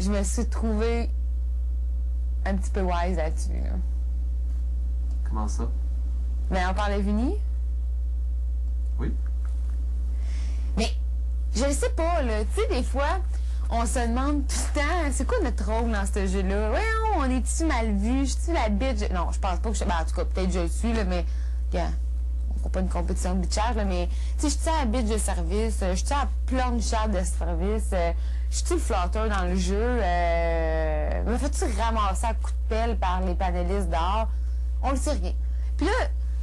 je me suis trouvée un petit peu wise là-dessus. Là. Comment ça? Mais on parlait Vinny? Oui. Mais, je le sais pas, là. Tu sais, des fois, on se demande tout le temps, c'est quoi notre rôle dans ce jeu-là? Ouais, on est-tu mal vu? Je suis la bitch? Non, je pense pas que je... Ben, en tout cas, peut-être je le suis, là, mais... Yeah. On fera pas une compétition de bitchage, là, mais... Tu sais, je suis la bitch de service, je suis la planchère de service, je suis le flatteur dans le jeu, me fais-tu ramasser à coups de pelle par les panélistes dehors? On le sait rien. Puis là,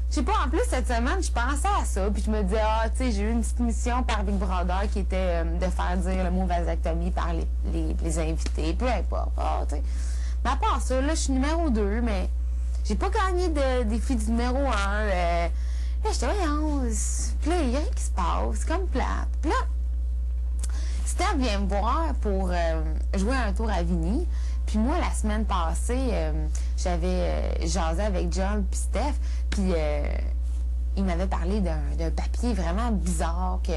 je sais pas, en plus, cette semaine, je pensais à ça, puis je me disais, ah, tu sais, j'ai eu une petite mission par Big Brother qui était de faire dire le mot vasectomie par les invités, peu importe, tu sais. Mais à part ça, là, je suis numéro 2, mais j'ai pas gagné de défi du numéro 1. Là, j'étais, voyons, puis là, il y a rien qui se passe, c'est comme plate. Puis là, Steph vient me voir pour jouer un tour à Vinny. Puis moi, la semaine passée, j'avais jasé avec John puis Steph, puis il m'avait parlé d'un papier vraiment bizarre que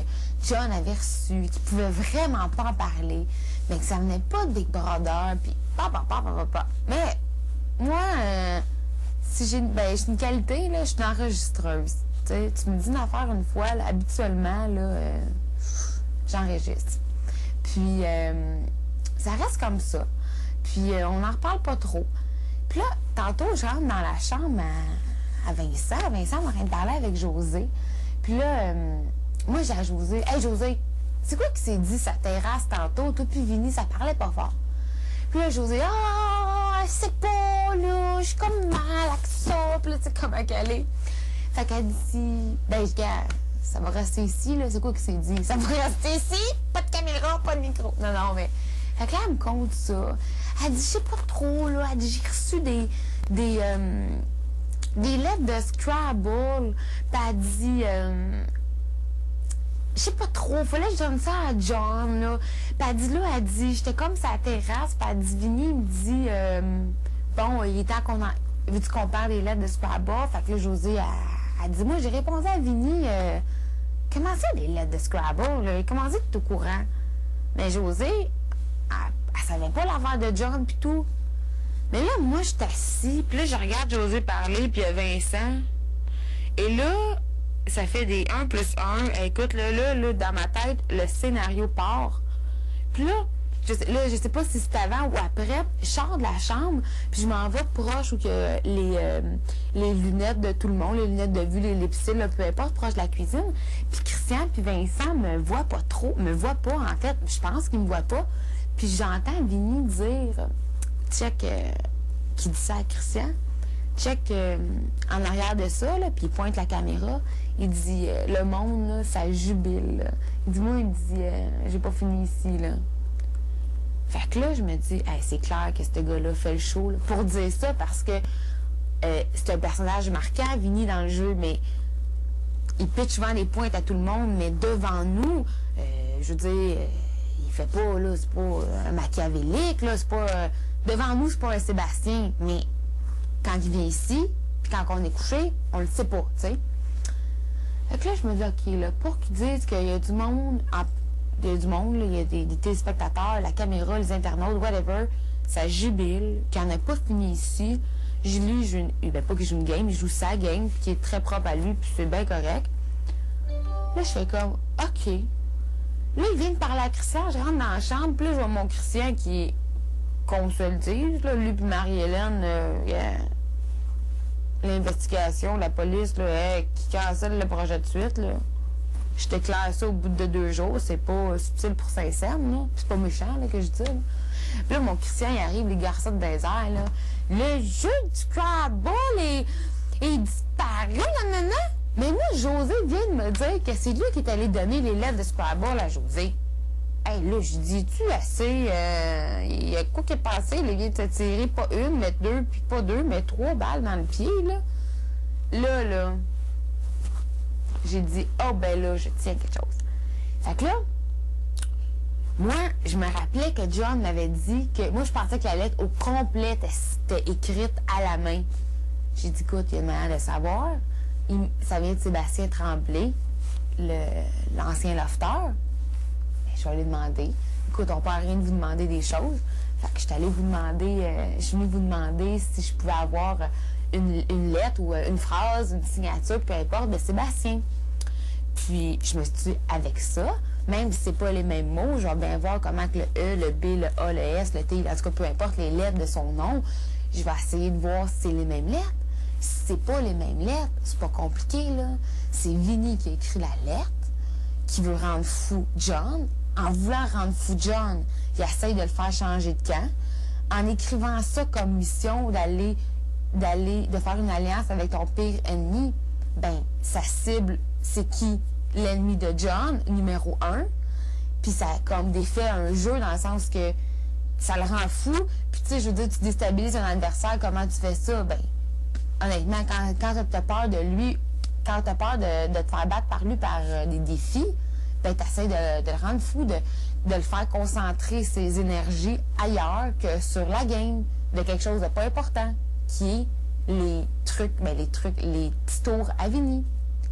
John avait reçu, qu'il pouvait vraiment pas en parler, mais que ça venait pas de Big Brother, puis pa. Mais moi, si j'ai une qualité, là, je suis une enregistreuse. T'sais, tu me dis d'en faire une fois, là, habituellement, là, j'enregistre. Puis, ça reste comme ça. Puis, on n'en reparle pas trop. Puis là, tantôt, je rentre dans la chambre à Vincent. Vincent m'a rien de parler avec José. Puis là, moi, j'ai à José, « Hey, José, c'est quoi qui s'est dit sa terrasse tantôt? Toi puis Vinny, ça parlait pas fort. » Puis là, José, « Ah, c'est pas, là, je suis comme mal avec ça. » Puis là, tu sais comment qu'elle est. Fait qu'elle dit, « Ben, je garde. Ça va rester ici, là. C'est quoi qui s'est dit? Ça va rester ici? Pas de caméra, pas de micro. » Non, mais... Fait que là, elle me compte ça. Elle dit, je sais pas trop, là. Elle dit, j'ai reçu des lettres de Scrabble. Puis elle dit, je sais pas trop, fallait que je donne ça à John, là. Puis elle dit, j'étais comme sa terrasse. Puis elle dit, Vinny, il me dit, bon, il est temps qu'on en... Veux-tu qu'on parle des lettres de Scrabble? Fait que là, José, elle dit, moi, j'ai répondu à Vinny, comment ça, des lettres de Scrabble? Là? Comment ça que tu es au courant? Mais José, elle savait pas l'affaire de John pis tout. Mais là, moi, je suis assis, puis là, je regarde José parler, puis il y a Vincent. Et là, ça fait des 1 plus 1. Écoute, là, dans ma tête, le scénario part. Puis là, je sais pas si c'est avant ou après, je sors de la chambre, puis je m'en vais proche où que les lunettes de tout le monde, les lunettes de vue, les lipsticks, là, peu importe, proche de la cuisine. Puis Christian puis Vincent me voient pas, en fait. Je pense qu'ils me voient pas. Puis j'entends Vinny dire, check, qui dit ça à Christian, check en arrière de ça, là, puis il pointe la caméra, il dit, le monde, là, ça jubile. Là. Il dit, moi, j'ai pas fini ici, là. Fait que là, je me dis, hey, c'est clair que ce gars-là fait le show, là, pour dire ça, parce que c'est un personnage marquant, Vinny, dans le jeu, mais il pitch souvent des pointes à tout le monde, mais devant nous, je veux dire, il fait pas, là, c'est pas un machiavélique, là, c'est pas... devant nous, c'est pas un Sébastien, mais quand il vient ici, puis quand on est couché, on le sait pas, tu sais. Fait que là, je me dis, OK, là, pour qu'ils disent qu'il y a du monde, il y a du monde, là, il y a des téléspectateurs, la caméra, les internautes, whatever, ça jubile, qu'il n'y en a pas fini ici. Lui, pas qu'il joue une game, il joue sa game, puis qui est très propre à lui, puis c'est bien correct. Là, je fais comme, OK. Là, il vient de parler à Christian, je rentre dans la chambre, puis là, je vois mon Christian qui est, qu'on se le dise, là, lui puis Marie-Hélène, l'investigation, la police, là, qui cancelle le projet de suite, là. Je déclare ça au bout de 2 jours, c'est pas subtil pour Saint-Saëns, là. C'est pas méchant, là, que je dis, là. Puis là, mon Christian, il arrive, les garçons de désert, là. Le jeu du Scrabble est disparu, non. Mais moi, José vient de me dire que c'est lui qui est allé donner les lettres de Scrabble à José. Hey, là, je dis, tu assez, il y a quoi qui est passé, là, il vient de te tirer pas 1, mais 2, puis pas 2, mais 3 balles dans le pied, là. Là, j'ai dit, oh, ben là, je tiens quelque chose. Fait que là, moi, je me rappelais que John m'avait dit que, moi, je pensais que la lettre au complet était écrite à la main. J'ai dit, écoute, il y a une manière de savoir. Ça vient de Sébastien Tremblay, l'ancien lofteur. Je vais lui demander. Écoute, on peut rien de vous demander des choses. Fait que je suis allée vous demander, je suis venue vous demander si je pouvais avoir une lettre ou une phrase, une signature, peu importe, de Sébastien. Puis, je me suis dit, avec ça, même si c'est pas les mêmes mots, je vais bien voir comment que le E, le B, le A, le S, le T, en tout cas, peu importe les lettres de son nom, je vais essayer de voir si c'est les mêmes lettres. Si c'est pas les mêmes lettres, c'est pas compliqué, là. C'est Vinny qui a écrit la lettre, qui veut rendre fou John. En voulant rendre fou John, il essaye de le faire changer de camp. En écrivant ça comme mission de faire une alliance avec ton pire ennemi, ben, sa cible, c'est qui? L'ennemi de John, numéro 1. Puis ça a comme défait un jeu dans le sens que ça le rend fou. Puis tu sais, je veux dire, tu déstabilises un adversaire, comment tu fais ça? Ben, honnêtement, quand tu as peur de lui, quand tu as peur de te faire battre par lui par des défis, ben, tu essaies de le rendre fou, de le faire concentrer ses énergies ailleurs que sur la game, de quelque chose de pas important, qui est les petits tours à Vinny.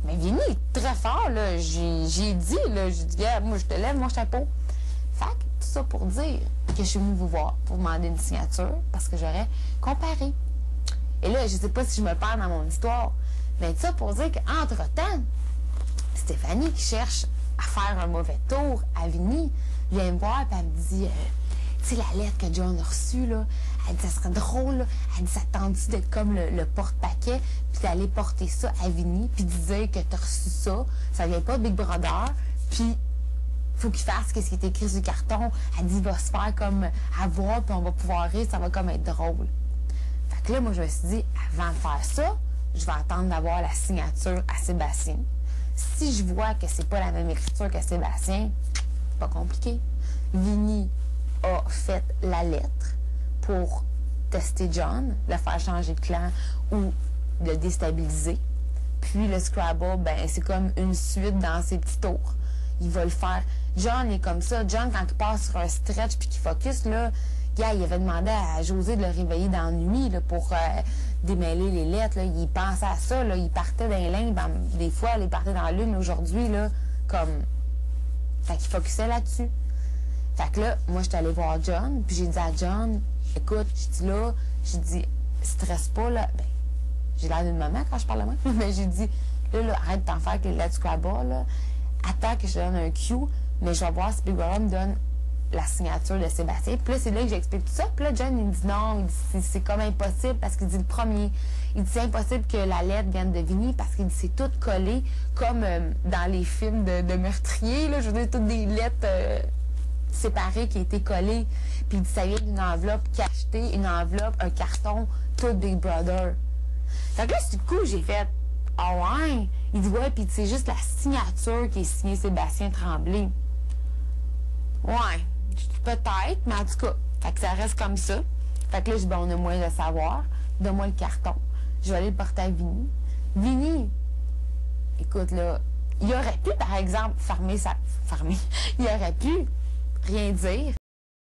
Mais Vinny est très fort, là. J'ai dit, là, j'ai dit, yeah, moi, je te lève mon chapeau. Fait que, tout ça pour dire que je suis venue vous voir pour demander une signature parce que j'aurais comparé. Et là, je sais pas si je me perds dans mon histoire, mais tout ça pour dire qu'entre-temps, Stéphanie qui cherche à faire un mauvais tour à Vinny vient me voir et elle me dit, tu sais, la lettre que John a reçue, là, elle dit, ça serait drôle, là. Elle dit, ça tente-tu d'être comme le porte-paquet, puis d'aller porter ça à Vinny, puis de dire que t'as reçu ça, ça vient pas de Big Brother, puis faut qu'il fasse ce qui est écrit sur le carton. Elle dit, il va se faire comme avoir, puis on va pouvoir rire, ça va comme être drôle. Fait que là, moi, je me suis dit, avant de faire ça, je vais attendre d'avoir la signature à Sébastien. Si je vois que c'est pas la même écriture que Sébastien, c'est pas compliqué. Vinny a fait la lettre pour tester John, le faire changer de clan ou le déstabiliser. Puis le Scrabble, ben c'est comme une suite dans ses petits tours. Il va le faire. John est comme ça. John, quand il passe sur un stretch puis qu'il focus, là, gars, il avait demandé à José de le réveiller dans la nuit là, pour démêler les lettres. Là. Il pensait à ça. Là. Il partait dans les limbes. Des fois, il partait dans la lune. Aujourd'hui, là, comme... Fait qu'il focusait là-dessus. Fait que là, moi, j'étais allée voir John. Puis j'ai dit à John, écoute, je dis là, j'ai dit, stresse pas, là. Ben, j'ai l'air d'une maman quand je parle à moi. Mais j'ai dit, là, arrête de t'en faire avec les lettres Scrabble, là. Attends que je te donne un cue, mais je vais voir si Big Brother me donne la signature de Sébastien. Puis là, c'est là que j'explique tout ça. Puis là, John, il me dit non, il dit c'est comme impossible parce qu'il dit le premier. Il dit c'est impossible que la lettre vienne de Vinny parce qu'il dit c'est tout collé comme dans les films de meurtriers, là. Je veux dire, toutes des lettres séparées qui étaient collées. Puis il dit ça vient d'une enveloppe cachetée, une enveloppe, un carton, tout Big Brother. Fait que là, du coup, j'ai fait ah ouais? Il dit ouais, puis c'est juste la signature qui est signée Sébastien Tremblay. Ouais, peut-être, mais en tout cas, fait que ça reste comme ça. Fait que là, je dis, ben, on a moyen de le savoir. Donne-moi le carton. Je vais aller le porter à Vinny. Vinny, écoute, là, il aurait pu, par exemple, fermer. Il aurait pu rien dire,